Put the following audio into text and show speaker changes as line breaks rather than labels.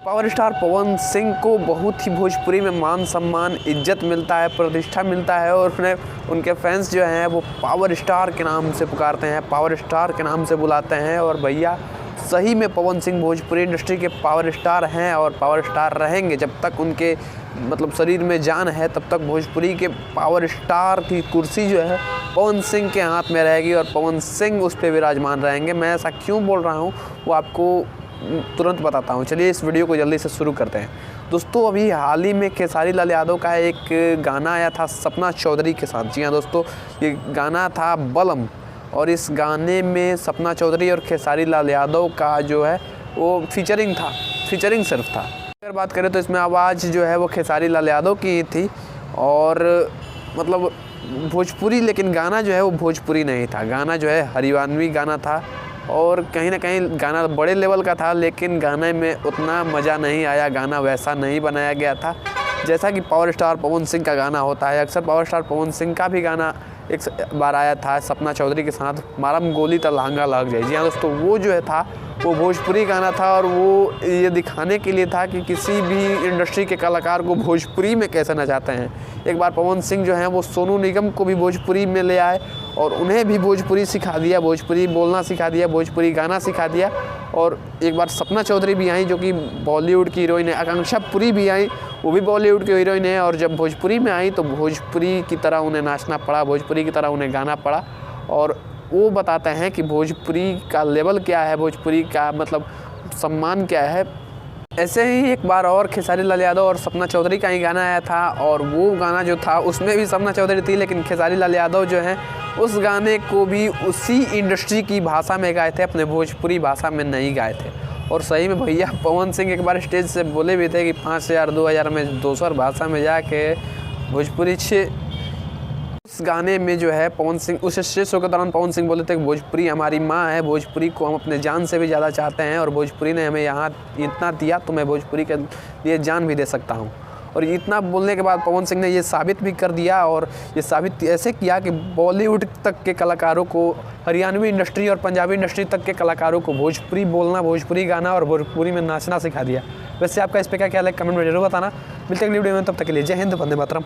Power star Pawan Singh को बहुत ही भोजपुरी में मान सम्मान इज्जत मिलता है, प्रतिष्ठा मिलता है और उन्हें उनके फैंस जो हैं वो पावर स्टार के नाम से पुकारते हैं, पावर स्टार के नाम से बुलाते हैं। और भैया सही में पवन सिंह भोजपुरी इंडस्ट्री के पावर स्टार हैं और पावर स्टार रहेंगे जब तक उनके शरीर में जान है, तब तक भोजपुरी के पावर स्टार की कुर्सी जो है पवन सिंह के हाथ में रहेगी और पवन सिंह उस पर विराजमान रहेंगे। मैं ऐसा क्यों बोल रहा हूँ वो आपको तुरंत बताता हूँ। चलिए इस वीडियो को जल्दी से शुरू करते हैं। दोस्तों अभी हाल ही में खेसारी लाल यादव का एक गाना आया था सपना चौधरी के साथ। जी हाँ दोस्तों, ये गाना था बलम और इस गाने में सपना चौधरी और खेसारी लाल यादव का जो है वो फीचरिंग सिर्फ था। अगर बात करें तो इसमें आवाज़ जो है वो खेसारी लाल यादव की थी और भोजपुरी, लेकिन गाना जो है वो भोजपुरी नहीं था। गाना जो है हरियाणवी गाना था और कहीं ना कहीं गाना बड़े लेवल का था, लेकिन गाने में उतना मज़ा नहीं आया। गाना वैसा नहीं बनाया गया था जैसा कि पावर स्टार पवन सिंह का गाना होता है। अक्सर पावर स्टार पवन सिंह का भी गाना एक बार आया था सपना चौधरी के साथ, मारम गोली त लहंगा लग जाए। जी हाँ दोस्तों, वो जो है था वो भोजपुरी गाना था और वो ये दिखाने के लिए था कि किसी भी इंडस्ट्री के कलाकार को भोजपुरी में कैसे नचाते हैं। एक बार पवन सिंह जो हैं वो सोनू निगम को भी भोजपुरी में ले आए और उन्हें भी भोजपुरी सिखा दिया, भोजपुरी बोलना सिखा दिया, भोजपुरी गाना सिखा दिया। और एक बार सपना चौधरी भी आई जो कि बॉलीवुड की हीरोइन है, आकांक्षा पुरी भी आई, वो भी बॉलीवुड की हीरोइन है। और जब भोजपुरी में आई तो भोजपुरी की तरह उन्हें नाचना पड़ा, भोजपुरी की तरह उन्हें गाना पड़ा और वो बताते हैं कि भोजपुरी का लेवल क्या है, भोजपुरी का सम्मान क्या है। ऐसे ही एक बार और खेसारी लाल यादव और सपना चौधरी का ही गाना आया था और वो गाना जो था उसमें भी सपना चौधरी थी, लेकिन खेसारी लाल यादव जो हैं उस गाने को भी उसी इंडस्ट्री की भाषा में गाए थे, अपने भोजपुरी भाषा में नहीं गाए थे। और सही में भैया पवन सिंह एक बार स्टेज से बोले भी थे कि 5000 2000 में दूसर भाषा में जाके भोजपुरी उस गाने में जो है पवन सिंह उस स्टेज शो के दौरान पवन सिंह बोले थे कि भोजपुरी हमारी माँ है, भोजपुरी को हम अपने जान से भी ज़्यादा चाहते हैं और भोजपुरी ने हमें यहाँ इतना दिया तो मैं भोजपुरी के लिए जान भी दे सकता हूँ। और इतना बोलने के बाद पवन सिंह ने ये साबित भी कर दिया और ये साबित ऐसे किया कि बॉलीवुड तक के कलाकारों को, हरियाणवी इंडस्ट्री और पंजाबी इंडस्ट्री तक के कलाकारों को भोजपुरी बोलना, भोजपुरी गाना और भोजपुरी में नाचना सिखा दिया। वैसे आपका इस पर क्या ख्याल है, कमेंट में जरूर बताना। मिलते हैं अगली वीडियो में, तब तक के लिए जय हिंद, वंदे मातरम।